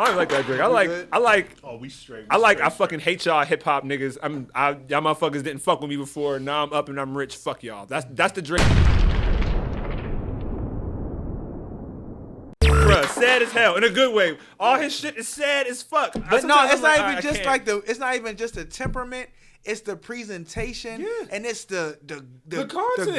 I don't like that Drake. I like. Oh, we straight. I fucking hate y'all hip hop niggas. Y'all motherfuckers didn't fuck with me before. Now I'm up and I'm rich. Fuck y'all. That's the Drake. Bruh, sad as hell in a good way. All his shit is sad as fuck. But no, it's not even just like it's not even just the temperament. It's the presentation, and it's the content. the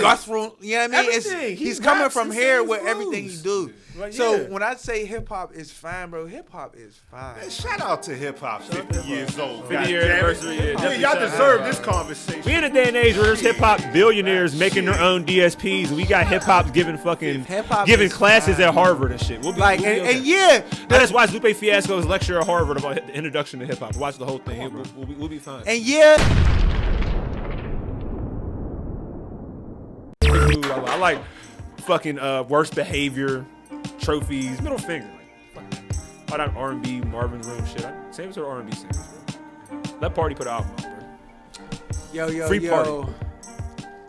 guttural. You know what I mean? Everything. He's coming from here with moves. everything he do. Like, So when I say hip hop is fine, bro, hip hop is fine. Man, shout out to hip hop 50 years old. 50-year anniversary. Yeah, y'all deserve this conversation. We in a day and age where there's hip hop billionaires making their own DSPs, and we got hip hop giving classes at Harvard and shit. We'll be okay. I just watched Lupe Fiasco's lecture at Harvard about the introduction to hip hop. Watch the whole thing. We'll be fine. And yeah. I like fucking worst behavior, trophies, middle finger. Like, all that R&B, Marvin's Room shit. Same sort of R&B singers, bro. Let Party put an album out, bro. Free party.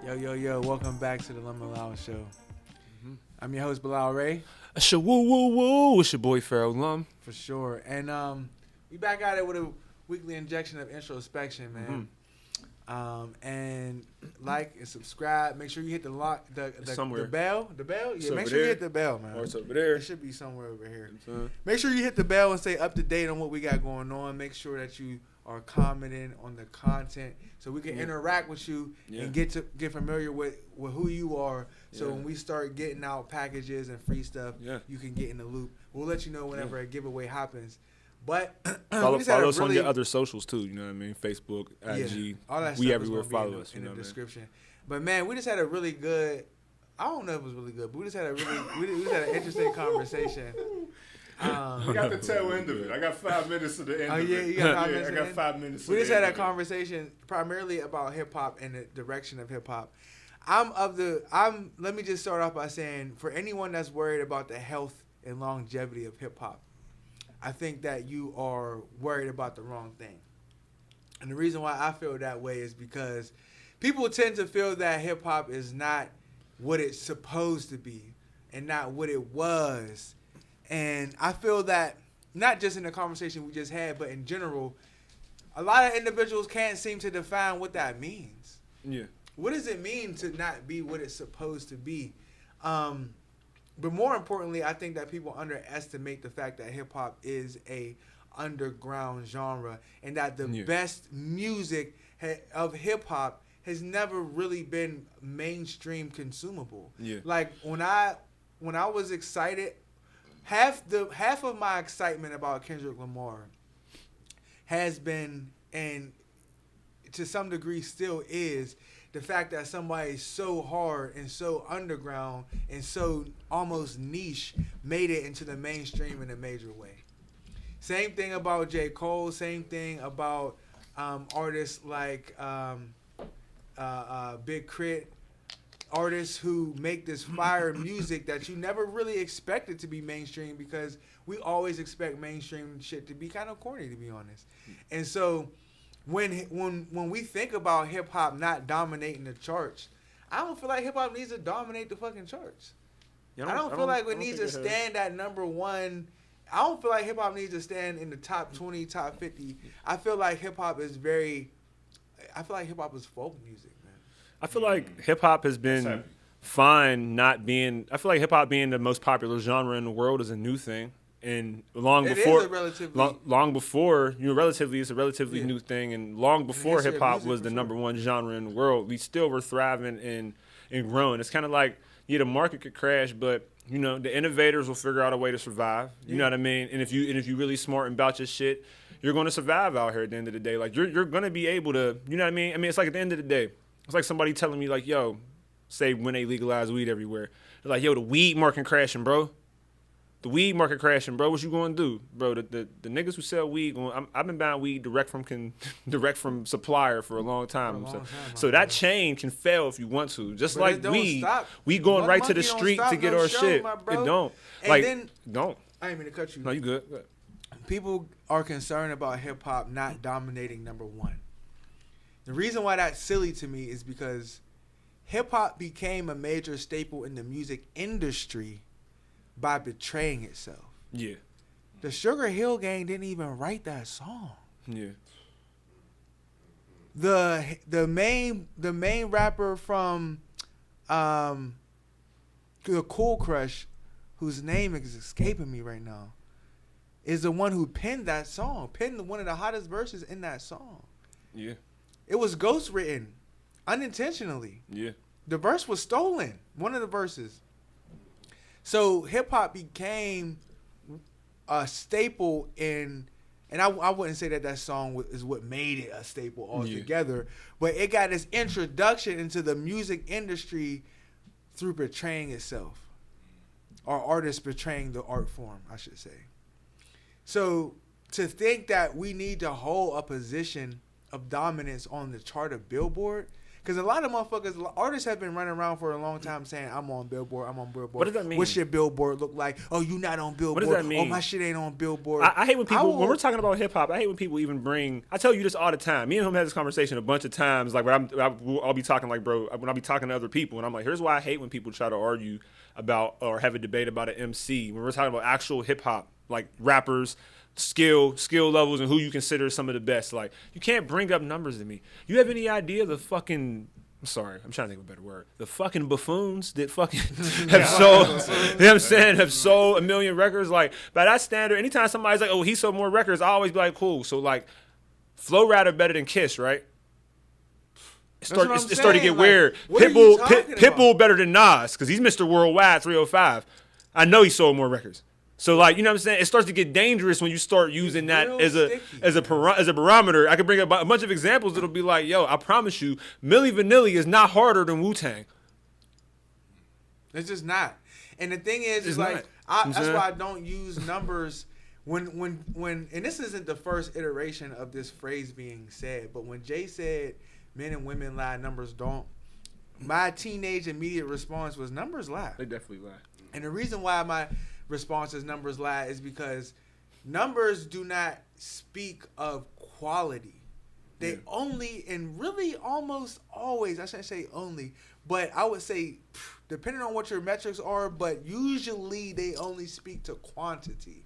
Yo. Welcome back to the Lum LaL show. Mm-hmm. I'm your host, Bilal Ray. It's your woo. It's your boy, Pharaoh Lum. For sure. And we back at it with a weekly injection of introspection, man. Mm-hmm. And like and subscribe. Make sure you hit the bell. The bell. Yeah, make sure you hit the bell, man. Or it's over there. It should be somewhere over here. Make sure you hit the bell and stay up to date on what we got going on. Make sure that you are commenting on the content so we can interact with you and get familiar with who you are. So when we start getting out packages and free stuff, you can get in the loop. We'll let you know whenever a giveaway happens. But follow us on your other socials too. You know what I mean? Facebook, IG, all that we stuff everywhere. Follow us in the description. But man, we just had a really good. I don't know if it was really good, but we just had a really we just had an interesting conversation. We got the tail end of it. I got 5 minutes to the end. of it. You got 5 minutes. I got 5 minutes. We just had a conversation primarily about hip hop and the direction of hip hop. Let me just start off by saying, for anyone that's worried about the health and longevity of hip hop, I think that you are worried about the wrong thing. And the reason why I feel that way is because people tend to feel that hip hop is not what it's supposed to be and not what it was. And I feel that not just in the conversation we just had, but in general, a lot of individuals can't seem to define what that means. Yeah. What does it mean to not be what it's supposed to be? But more importantly, I think that people underestimate the fact that hip hop is a underground genre, and that the best music of hip hop has never really been mainstream consumable. Yeah. Like when I was excited, half of my excitement about Kendrick Lamar has been, and to some degree still is, the fact that somebody so hard and so underground and so almost niche made it into the mainstream in a major way. Same thing about J. Cole. Same thing about artists like Big Crit. Artists who make this fire music that you never really expected to be mainstream, because we always expect mainstream shit to be kind of corny, to be honest. And so when we think about hip hop not dominating the charts, I don't feel like hip hop needs to dominate the fucking charts. I don't feel like it needs to stand at number one. I don't feel like hip hop needs to stand in the top 20, top 50. I feel like hip hop is folk music, man. I feel like hip hop has been fine not being. I feel like hip hop being the most popular genre in the world is a new thing. And long before, it's a relatively new thing. And long before hip hop was the number one genre in the world, we still were thriving and growing. It's kind of like, the market could crash, but the innovators will figure out a way to survive. You know what I mean? And if you really smart and about your shit, you're going to survive out here at the end of the day. Like you're going to be able to, you know what I mean? I mean, it's like at the end of the day, it's like somebody telling me like, yo, say when they legalize weed everywhere, they're like, yo, the weed market crashing, bro. The weed market crashing, bro. What you gonna do, bro? The niggas who sell weed, I've been buying weed direct from supplier for a long time. So that chain can fail if you want to. Just but like weed, we going right to the street to get our shit. It don't. Don't. I ain't mean to cut you. No, you good. People are concerned about hip hop not dominating number one. The reason why that's silly to me is because hip hop became a major staple in the music industry by betraying itself. Yeah. the Sugar Hill Gang didn't even write that song. Yeah. The main rapper from the Cool Crush, whose name is escaping me right now, is the one who penned that song, penned one of the hottest verses in that song. Yeah. It was ghost written, unintentionally. Yeah. The verse was stolen, one of the verses. So hip hop became a staple in, and I wouldn't say that song is what made it a staple altogether, but it got its introduction into the music industry through portraying itself, or artists portraying the art form, I should say. So to think that we need to hold a position of dominance on the chart of Billboard, because a lot of artists have been running around for a long time saying, I'm on Billboard. What does that mean? What's your Billboard look like? Oh, you not on Billboard. What does that mean? Oh, my shit ain't on Billboard. I hate when people, when we're talking about hip hop, I hate when people even bring, I tell you this all the time. Me and him had this conversation a bunch of times. Like, I'll be talking like, bro, when I'll be talking to other people, and I'm like, here's why I hate when people try to argue about or have a debate about an MC. When we're talking about actual hip hop, like rappers, skill levels, and who you consider some of the best. Like, you can't bring up numbers to me. You have any idea the fucking, I'm sorry, I'm trying to think of a better word. The fucking buffoons that fucking have sold, you know what I'm saying, have sold 1 million records. Like, by that standard, anytime somebody's like, oh, he sold more records, I always be like, cool. So, like, Flow Rider better than Kiss, right? It's starting to get weird. Pitbull better than Nas, because he's Mr. Worldwide 305. I know he sold more records. So, like, you know what I'm saying? It starts to get dangerous when you start using that as a barometer. I can bring up a bunch of examples that'll be like, yo, I promise you, Milli Vanilli is not harder than Wu-Tang. It's just not. And the thing is like, that's why I don't use numbers when, and this isn't the first iteration of this phrase being said, but when Jay said men and women lie, numbers don't, my teenage immediate response was numbers lie. They definitely lie. And the reason why my response is numbers lie is because numbers do not speak of quality. They only, and really almost always, I shouldn't say only, but I would say depending on what your metrics are, but usually they only speak to quantity.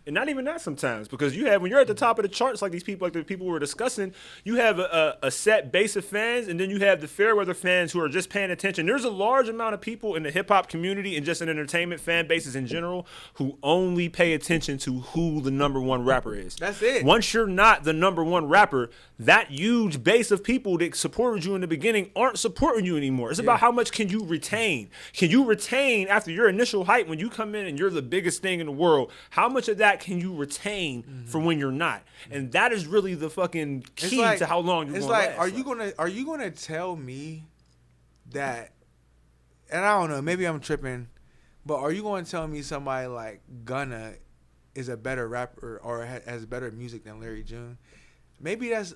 And not even that sometimes, because you have, when you're at the top of the charts like these people, like the people we were discussing, you have a set base of fans, and then you have the fair weather fans who are just paying attention. There's a large amount of people in the hip-hop community and just in entertainment fan bases in general who only pay attention to who the number one rapper is. That's it. Once you're not the number one rapper, that huge base of people that supported you in the beginning aren't supporting you anymore. It's about how much can you retain. Can you retain after your initial hype when you come in and you're the biggest thing in the world? How much of that can you retain from when you're not? And that is really the fucking key to how long you're going to last. It's like, are you gonna tell me that, and I don't know, maybe I'm tripping, but are you going to tell me somebody like Gunna is a better rapper or has better music than Larry June? Maybe that's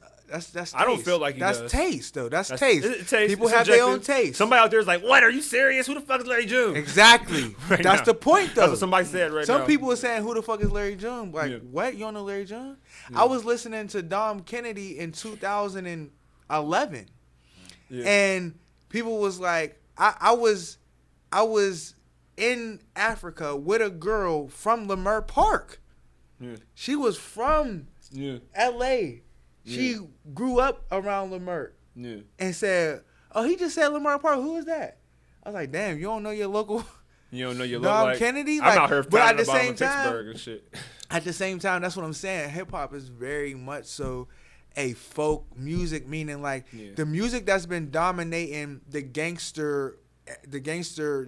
taste. I don't feel like he does. That's taste, though. That's taste. People it's have subjective. their own taste. Somebody out there is like, what? Are you serious? Who the fuck is Larry June? Exactly. Right That's now. the point, though. That's what somebody said right now. Some people are saying, who the fuck is Larry June? Like, what? You don't know Larry June? I was listening to Dom Kennedy in 2011. And people was like, I was in Africa with a girl from Leimert Park. She was from L.A. She grew up around Leimert and said, oh, he just said Leimert Park. Who is that? I was like, damn, you don't know your local You don't know your Dom like, Kennedy? I'm out here but at the about same time, Pittsburgh and shit. At the same time, that's what I'm saying. Hip-hop is very much so a folk music, meaning like the music that's been dominating the gangster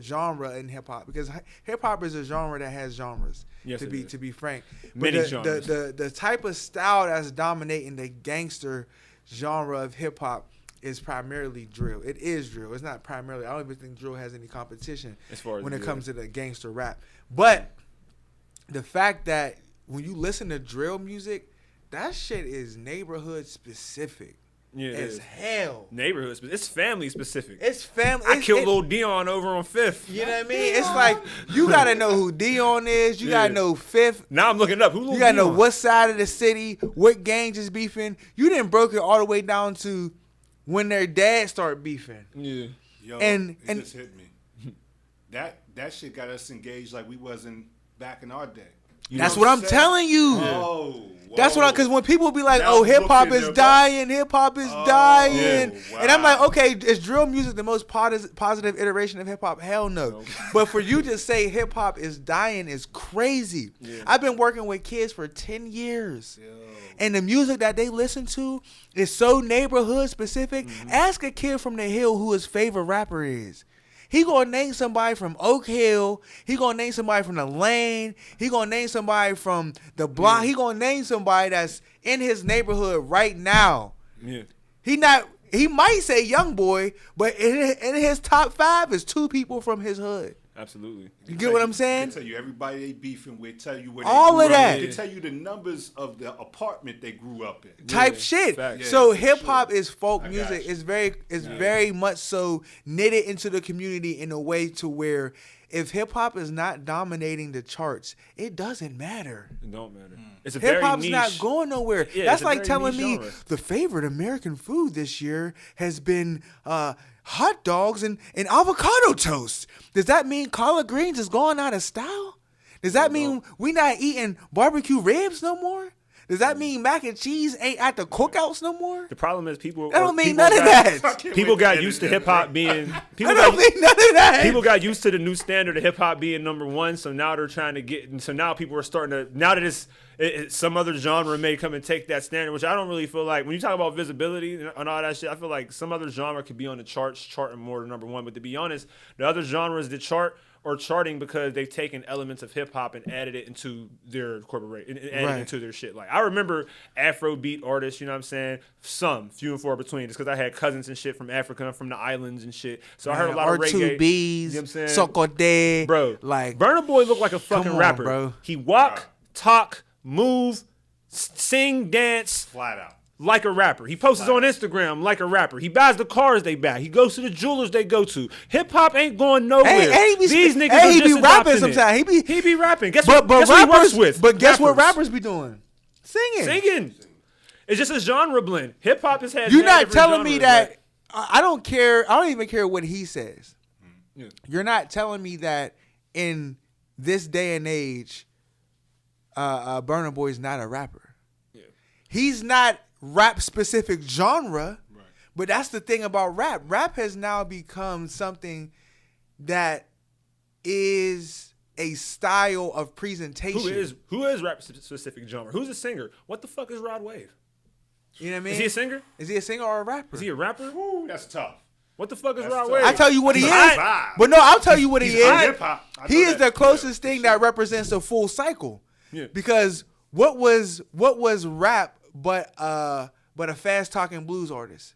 genre in hip hop, because hip hop is a genre that has genres. To be frank, many genres. The type of style that's dominating the gangster genre of hip hop is primarily drill. It is drill. It's not primarily. I don't even think drill has any competition as far as when it comes to the gangster rap. But the fact that when you listen to drill music, that shit is neighborhood specific. As hell. Neighborhood specific. It's family specific. It's family. I killed Lil Dion over on 5th. You know what I mean? It's like, you got to know who Dion is. You got to know 5th. Now I'm looking up. Who Lil Dion? You got to know what side of the city, what gangs is beefing. You didn't broke it all the way down to when their dad started beefing. Yo, and it just hit me. That shit got us engaged like we wasn't back in our day. That's what I'm telling you. Oh. That's what because when people be like, Now "Oh, hip hop looking is at dying, hip hop is dying," wow. and I'm like, "Okay, is drill music the most positive iteration of hip hop? Hell no." But for you to say hip hop is dying is crazy. Yeah. I've been working with kids for 10 years, and the music that they listen to is so neighborhood specific. Ask a kid from the Hill who his favorite rapper is. He gonna name somebody from Oak Hill. He gonna name somebody from the Lane. He gonna name somebody from the block. He gonna name somebody that's in his neighborhood right now. Yeah. He might say Young Boy, but in his top 5 is 2 people from his hood. Absolutely. You get what I'm saying? They tell you everybody they beefing with, tell you where all they of grew that. up. They tell you the numbers of the apartment they grew up in. Type shit. Fact. So Yeah, hip hop sure. is folk I got music. you. It's very much so knitted into the community in a way to where if hip hop is not dominating the charts, it doesn't matter. It don't matter. It's a Hip very hop's niche. not going nowhere. Yeah, That's it's a like very telling niche me genre. the favorite American food this year has been hot dogs and avocado toast. Does that mean collard greens is going out of style? Does that mean we not eating barbecue ribs no more? Does that mean mac and cheese ain't at the cookouts no more? The problem is people. That don't mean people none of got- that. People got used to hip hop being. People I don't got, mean none of that. people got used to the new standard of hip hop being number one. So now they're trying to get. And so now people are starting to. Now that some other genre may come and take that standard, which I don't really feel like. When you talk about visibility and all that shit, I feel like some other genre could be on the charts, charting more than number one. But to be honest, the other genres that chart are charting because they've taken elements of hip hop and added it into their corporation and added it into their shit. Like I remember Afrobeat artists, you know what I'm saying? Few and far between. Just because I had cousins and shit from Africa, from the islands and shit. So I heard a lot of reggae. R2Bs, You know what I'm saying? Sokode, Bro, like Burna Boy looked like a fucking come on, rapper. bro. He walk, talk, move, sing, dance Flat out. like a rapper. He posts on Instagram like a rapper. He buys the cars they buy. He goes to the jewelers they go to. Hip hop ain't going nowhere. These niggas are he just be rapping adopting it. sometimes. He be rapping. Guess But what he works rappers, with? but guess what rappers be doing? Singing. It's just a genre blend. Hip hop has had. You're not different telling me genres, that. like- I don't care. I don't even care what he says. Yeah. You're not telling me that in this day and age, Burna Boy is not a rapper. Yeah. He's not rap specific genre, but that's the thing about rap. Rap has now become something that is a style of presentation. Who is rap specific genre? Who's a singer? What the fuck is Rod Wave? You know what I mean? Is he a singer? Is he a singer or a rapper? Is he a rapper? Ooh, that's tough. What the fuck is That's Rod tough. Wave? I tell you what he He's is. vibe. But no, I'll tell you what he He's is. hip-hop. I He know is that. the closest Yeah, thing for that sure. represents a full cycle. Yeah. Because what was rap but a fast talking blues artist?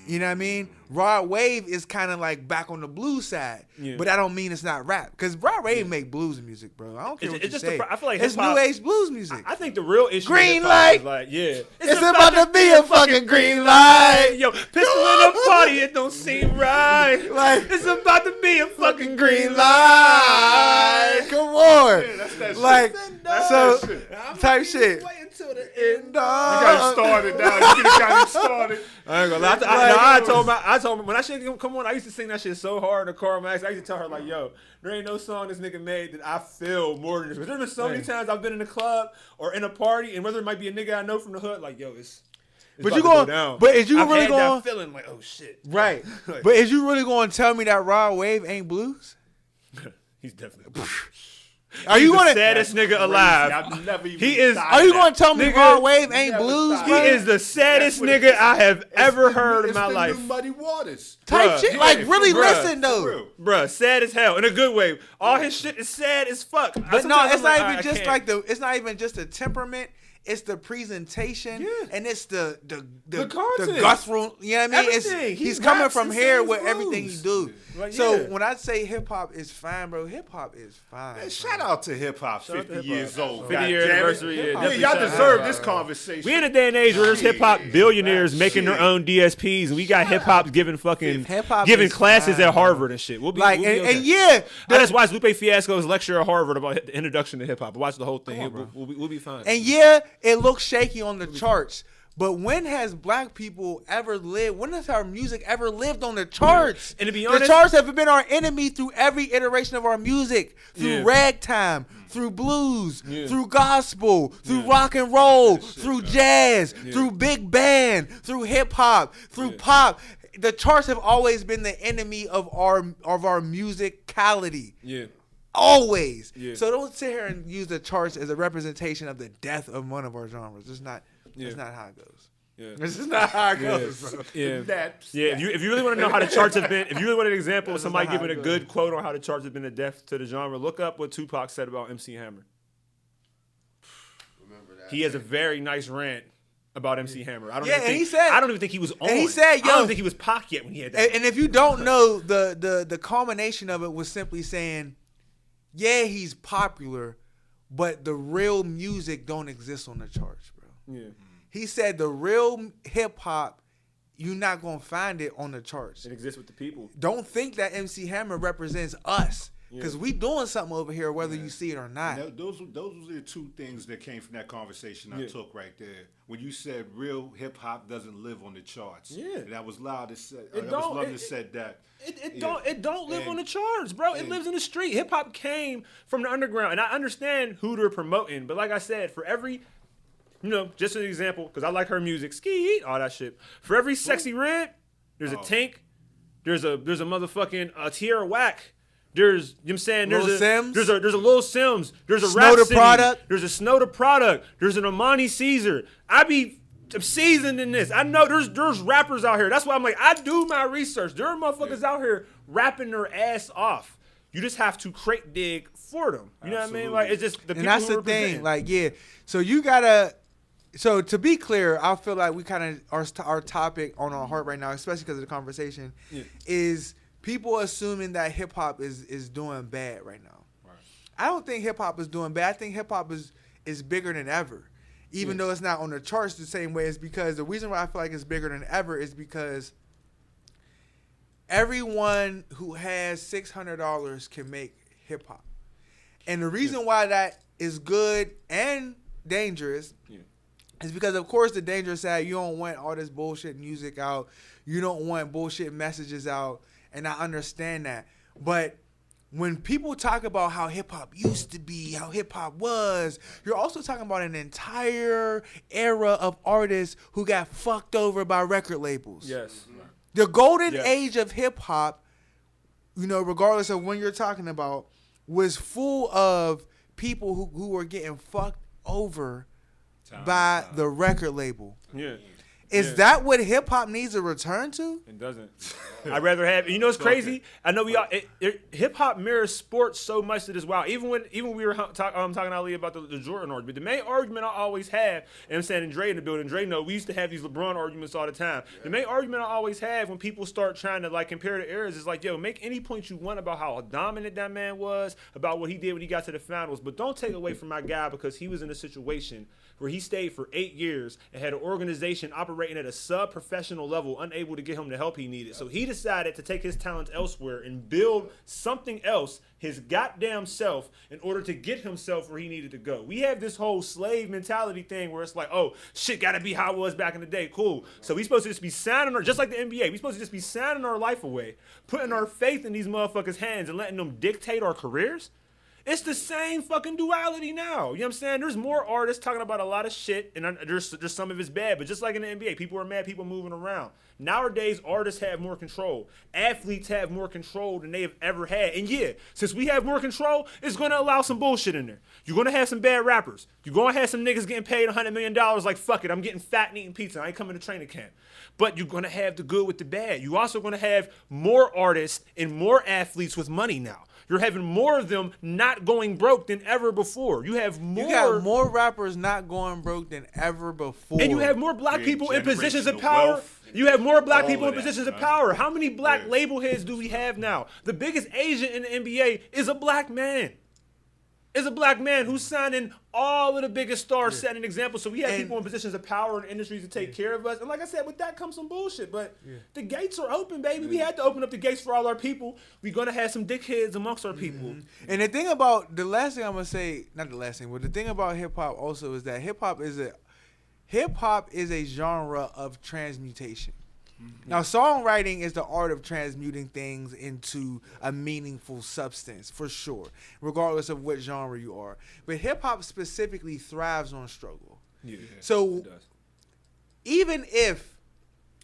You know what I mean? Rod Wave is kind of like back on the blues side, Yeah. but I don't mean it's not rap. Because Rod Wave make blues music, bro. I don't care what you say. I feel like it's hip-hop- new age blues music. I think the real issue. Green with hip-hop light. is like, yeah, It's about to be a fucking green light. Yo, pistol in a party, it don't seem right. Like It's about to be a fucking green light. light. Come on. Yeah, that's that Like shit. That's so that shit. type shit. Wait until the end. You got it started now. You could have got it started. I ain't gonna lie. I told him when that shit come on. I used to sing that shit so hard in the car. Max, I used to tell her like, "Yo, there ain't no song this nigga made that I feel more than this." But there's been so many times I've been in a club or in a party, and whether it might be a nigga I know from the hood, like, "Yo, it's But about you to go going? down." But is you I've really had going? that feeling like, "Oh shit." Right. Like- But is you really going to tell me that Rod Wave ain't blues? He's definitely. Are you the going to? saddest nigga alive? I've never even He is- thought Are you that. going to tell me Nigga, Rod Wave ain't never blues, thought He bro? that. is the saddest That's what it nigga is. I have ever It's the- heard in it's my the life. New Muddy Waters. Type Bruh. shit. Yeah, Like really bruh. listen For though. real. Bruh, sad as hell in a good way. All his shit is sad as fuck. But no, Sometimes it's I'm like, not I even just can't. like the. It's not even just the temperament. It's the presentation, Yeah. and it's the content. guttural. You know what I mean? Everything. He's He coming raps from and here sings with everything he blues. do. Like, So yeah. when I say hip hop is fine, bro, hip hop is fine. Man, shout out to hip hop, Shout out to 50 hip-hop. years old. 50 God year damn it. anniversary, yeah, Yeah, definitely y'all shout out. deserve this conversation. We in a day and age where there's hip hop billionaires Shit. making their own DSPs, and we got hip hop giving fucking Hip-hop giving is classes fine, at Harvard and shit. We'll be Like we'll be okay. and yeah, I just watched Lupe Fiasco's lecture at Harvard about the introduction to hip hop. I watched the whole thing. Come on, We'll be fine. and yeah, it looks shaky on the charts. But when has black people ever lived? When has our music ever lived on the charts? And to be the honest- charts have been our enemy through every iteration of our music, through Yeah. ragtime, through blues, through gospel, through rock and roll, through jazz, through big band, through hip hop, through pop. The charts have always been the enemy of our musicality. Yeah. Always. Yeah. So don't sit here and use the charts as a representation of the death of one of our genres. It's not. That's not how it goes. Yeah. This is not how it goes, bro. Yeah. If you really want to know how the charts have been, if you really want an example of somebody giving a good quote on how the charts have been a death to the genre, look up what Tupac said about MC Hammer. Remember that. He has a very nice rant about MC Hammer. I don't even think he was on. And he said, I don't think he was Pac yet when he had that. And if you don't know, the culmination of it was simply saying, yeah, he's popular, but the real music don't exist on the charts, bro. Yeah. He said the real hip hop, you're not gonna find it on the charts. It exists with the people. Don't think that MC Hammer represents us, because we doing something over here, whether you see it or not. Those were the two things that came from that conversation I took right there. When you said real hip hop doesn't live on the charts. Yeah. And that was loud to say. That was Lum that said that. It don't live on the charts, bro. It lives in the street. Hip hop came from the underground, and I understand who they're promoting, but like I said, for every just an example, because I like her music, ski, all that shit. For every sexy red, there's a Tank, there's a motherfucking Tierra Whack. There's, you know what I'm saying? There's a Lil Sims. There's a Snow Rap the Product. There's a Snow the Product. There's an Amani Caesar. I'm seasoned in this. I know there's rappers out here. That's why I'm like, I do my research. There are motherfuckers out here rapping their ass off. You just have to crate dig for them. You know what I mean? Like, it's just the people and that's who the thing. represent. Like, so you gotta. So to be clear, I feel like we kind of our topic on our heart right now, especially because of the conversation, is people assuming that hip hop is doing bad right now. Right. I don't think hip hop is doing bad. I think hip hop is bigger than ever, even though it's not on the charts the same way. Is because the reason why I feel like it's bigger than ever is because everyone who has $600 can make hip hop, and the reason why that is good and dangerous. It's because, of course, the dangerous side, you don't want all this bullshit music out. You don't want bullshit messages out. And I understand that. But when people talk about how hip-hop used to be, how hip-hop was, you're also talking about an entire era of artists who got fucked over by record labels. Yes. The golden age of hip-hop, regardless of when you're talking about, was full of people who were getting fucked over by the record label. Yeah. Is that what hip hop needs to return to? It doesn't. I'd rather have. You know what's crazy? I know we all. Hip hop mirrors sports so much that it's wild. Even when we were talking to Ali about the Jordan argument, the main argument I always have, and I'm saying, and Dre in the building, Dre know we used to have these LeBron arguments all the time. Yeah. The main argument I always have when people start trying to like compare the eras is like, yo, make any point you want about how dominant that man was, about what he did when he got to the finals, but don't take away from my guy because he was in a situation where he stayed for 8 years and had an organization operating at a sub-professional level, unable to get him the help he needed. So he decided to take his talents elsewhere and build something else, his goddamn self, in order to get himself where he needed to go. We have this whole slave mentality thing where it's like, oh, shit gotta be how it was back in the day. Cool. So we supposed to just be signing, just like the NBA, we supposed to just be signing our life away, putting our faith in these motherfuckers' hands and letting them dictate our careers? It's the same fucking duality now. You know what I'm saying? There's more artists talking about a lot of shit, and there's some of it's bad. But just like in the NBA, people are mad, people moving around. Nowadays, artists have more control. Athletes have more control than they have ever had. And yeah, since we have more control, it's going to allow some bullshit in there. You're going to have some bad rappers. You're going to have some niggas getting paid $100 million like, fuck it, I'm getting fat and eating pizza. I ain't coming to training camp. But you're going to have the good with the bad. You also going to have more artists and more athletes with money now. You're having more of them not going broke than ever before. You have more. You got more rappers not going broke than ever before. And you have more black people in positions of power. Wealth. You have more black people in positions of power. How many black label heads do we have now? The biggest agent in the NBA is a black man. Is a black man who's signing all of the biggest stars, setting an example. So we have people in positions of power in industries to take care of us. And like I said, with that comes some bullshit. But the gates are open, baby. We had to open up the gates for all our people. We're going to have some dickheads amongst our people. And the thing about, the last thing I'm going to say, not the last thing, but the thing about hip-hop also is that hip-hop is a genre of transmutation. Now, songwriting is the art of transmuting things into a meaningful substance, for sure, regardless of what genre you are. But hip-hop specifically thrives on struggle. Yeah. So It does. even if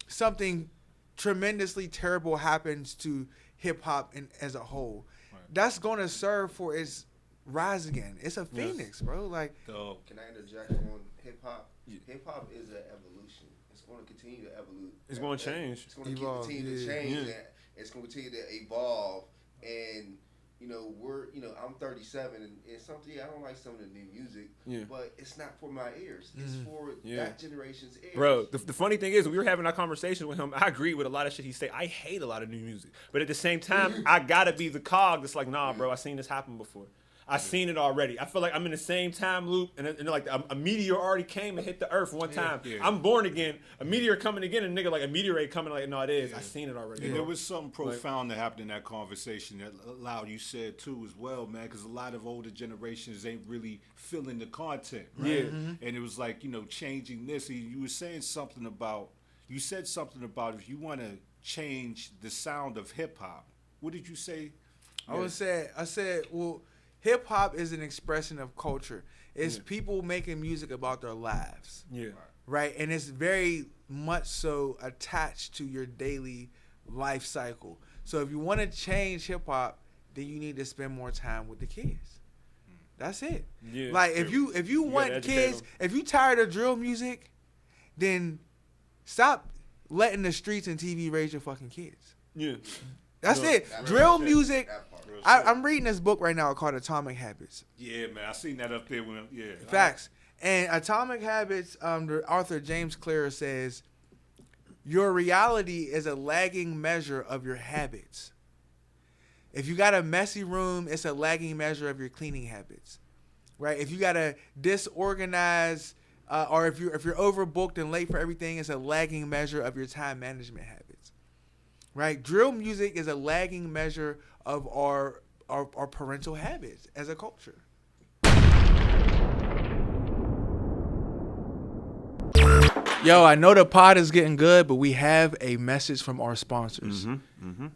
something tremendously terrible happens to hip-hop as a whole, that's going to serve for its rise again. It's a phoenix, bro. Like, can I interject on hip-hop? Hip-hop is an evolution. It's going to continue to evolve. It's going to change. It's going to continue to change. And it's going to continue to evolve. And I'm 37, and something I don't like some of the new music, but it's not for my ears. It's for that generation's ears. Bro, the funny thing is, we were having our conversation with him. I agree with a lot of shit he say. I hate a lot of new music, but at the same time, I gotta be the cog that's like, nah, bro, I seen this happen before. I seen it already. I feel like I'm in the same time loop, and like a meteor already came and hit the earth one time. Yeah. I'm born again. A meteor coming again, and nigga like a meteorite coming. Like, no, it is. I seen it already. And there was something profound that happened in that conversation that allowed you said too as well, man. Because a lot of older generations ain't really feeling the content, right? Yeah. And it was like changing this. You were saying something about. You said something about if you want to change the sound of hip hop. What did you say? I said, well, hip hop is an expression of culture. It's people making music about their lives. Yeah. Right? And it's very much so attached to your daily life cycle. So if you want to change hip hop, then you need to spend more time with the kids. That's it. Yeah. Like if you want kids, if you tired of drill music, then stop letting the streets and TV raise your fucking kids. Yeah. That's it. Drill music. I'm reading this book right now called Atomic Habits. Yeah, man. I seen that up there. Facts. And Atomic Habits, the author James Clear says, your reality is a lagging measure of your habits. If you got a messy room, it's a lagging measure of your cleaning habits. Right? If you got a disorganized, or if you're overbooked and late for everything, it's a lagging measure of your time management habits. Right? Drill music is a lagging measure of our parental habits as a culture. Yo, I know the pod is getting good, but we have a message from our sponsors.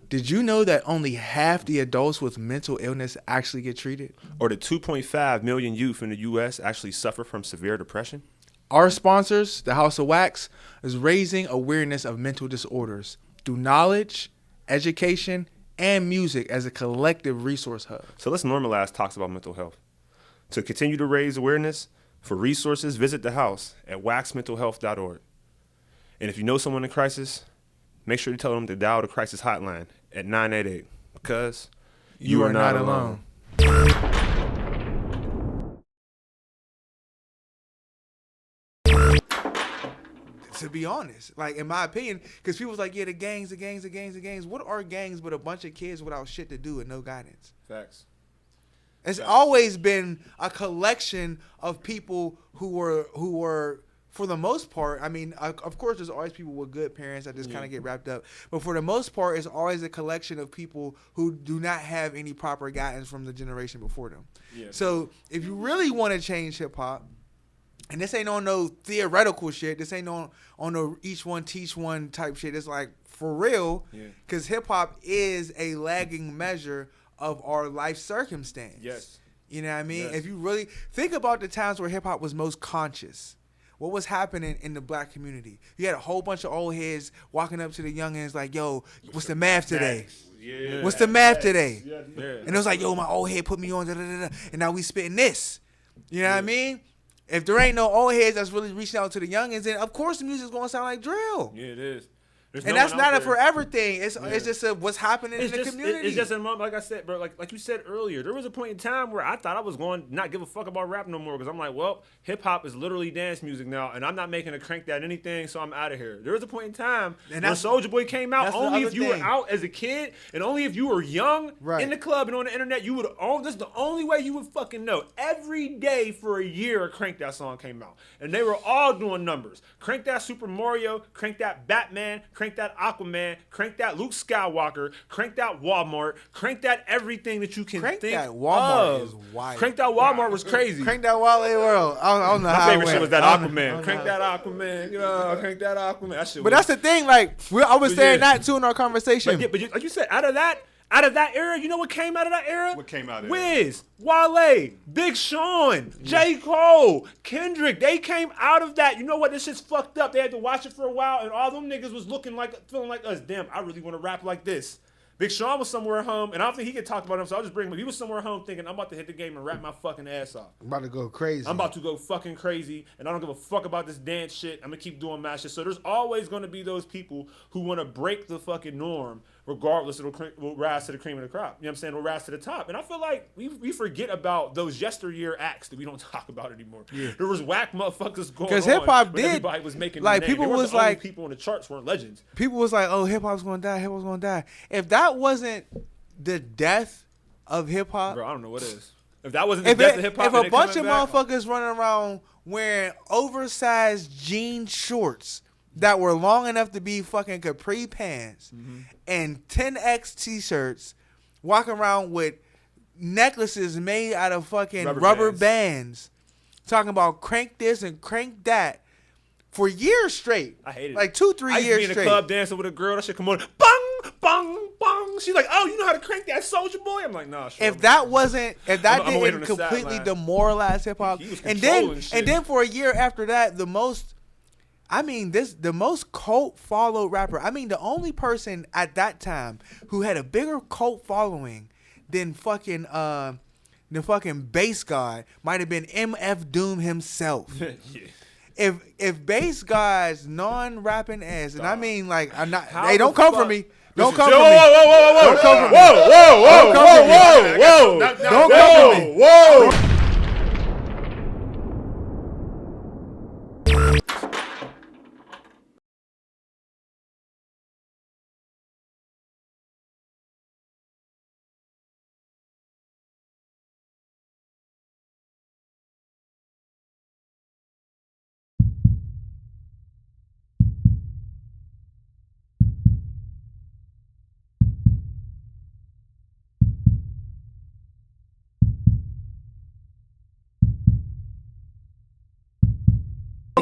Did you know that only half the adults with mental illness actually get treated? Or that 2.5 million youth in the U.S. actually suffer from severe depression? Our sponsors, the House of Wax, is raising awareness of mental disorders through knowledge, education, and music as a collective resource hub. So let's normalize talks about mental health. To continue to raise awareness, for resources, visit the house at waxmentalhealth.org. And if you know someone in crisis, make sure you tell them to dial the crisis hotline at 988 because you are not alone. To be honest, like in my opinion, because people's like, the gangs. What are gangs but a bunch of kids without shit to do and no guidance? Facts. It's always been a collection of people who were for the most part. I mean, of course, there's always people with good parents that just kind of get wrapped up, but for the most part, it's always a collection of people who do not have any proper guidance from the generation before them. Yeah. So if you really want to change hip hop. And this ain't on no theoretical shit. This ain't on no each one teach one type shit. It's like for real, because hip hop is a lagging measure of our life circumstance. Yes. You know what I mean? Yes. If you really think about the times where hip hop was most conscious, what was happening in the black community? You had a whole bunch of old heads walking up to the youngins like, yo, what's the math today? Yeah. What's the math today? Yeah. And it was like, yo, my old head put me on, and now we spitting this. You know what I mean? If there ain't no old heads that's really reaching out to the youngins, then of course the music's gonna sound like drill. Yeah, it is. And that's not a forever thing. It's just what's happening in the community. It's just a moment, like I said, bro. Like you said earlier, there was a point in time where I thought I was going to not give a fuck about rap no more because I'm like, well, hip hop is literally dance music now, and I'm not making a crank that anything, so I'm out of here. There was a point in time when Soulja Boy came out, only if you were out as a kid, and only if you were young in the club and on the internet, you would own. This is the only way you would fucking know. Every day for a year, a Crank That song came out, and they were all doing numbers. Crank That Super Mario, Crank That Batman, Crank crank that Aquaman, crank that Luke Skywalker, crank that Walmart, crank that everything that you can think that Walmart of. is wild. Crank that Walmart was crazy. Crank that Wale World. I don't know how My favorite it shit was went. that Aquaman. Crank that Aquaman. Crank that Aquaman. That shit But that's the thing. Like I was saying that too in our conversation. But like you said, out of that era, you know what came out of that era? What came out of Wiz, Wale, Big Sean, J. Cole, Kendrick. They came out of that. You know what? This shit's fucked up. They had to watch it for a while, and all them niggas was feeling like us. Damn, I really want to rap like this. Big Sean was somewhere home, and I don't think he could talk about him, so I'll just bring him up. He was somewhere home thinking, I'm about to hit the game and rap my fucking ass off. I'm about to go crazy. I'm about to go fucking crazy, and I don't give a fuck about this dance shit. I'm going to keep doing my shit. So there's always going to be those people who want to break the fucking norm, regardless of will rise to the cream of the crop. You know what I'm saying? Will rise to the top. And I feel like we forget about those yesteryear acts that we don't talk about anymore. Yeah. There was whack motherfuckers going on. Because hip-hop did. Everybody was making like, people was like. People on the charts weren't legends. People was like, oh, hip-hop's going to die. Hip-hop's going to die. If that wasn't the death of hip-hop. Bro, I don't know what is. If that wasn't the death of hip-hop. If a bunch of motherfuckers running around wearing oversized jean shorts that were long enough to be fucking capri pants and 10X t-shirts, walking around with necklaces made out of fucking rubber bands, talking about crank this and crank that for years straight. I hated it. Like 2-3 years straight. I used to be in a club dancing with a girl. That shit come on. Bang, bang, bang. She's like, oh, you know how to crank that Soulja Boy? I'm like, nah, sure. If that didn't completely demoralize hip hop, and then for a year after that, the most cult followed rapper. I mean, the only person at that time who had a bigger cult following than fucking Bass God might have been MF Doom himself. Yeah. If Bass God's non-rapping ass, and I mean like I'm not, hey, don't come for me. Don't come for me. Don't come for me. Whoa. Don't come for me.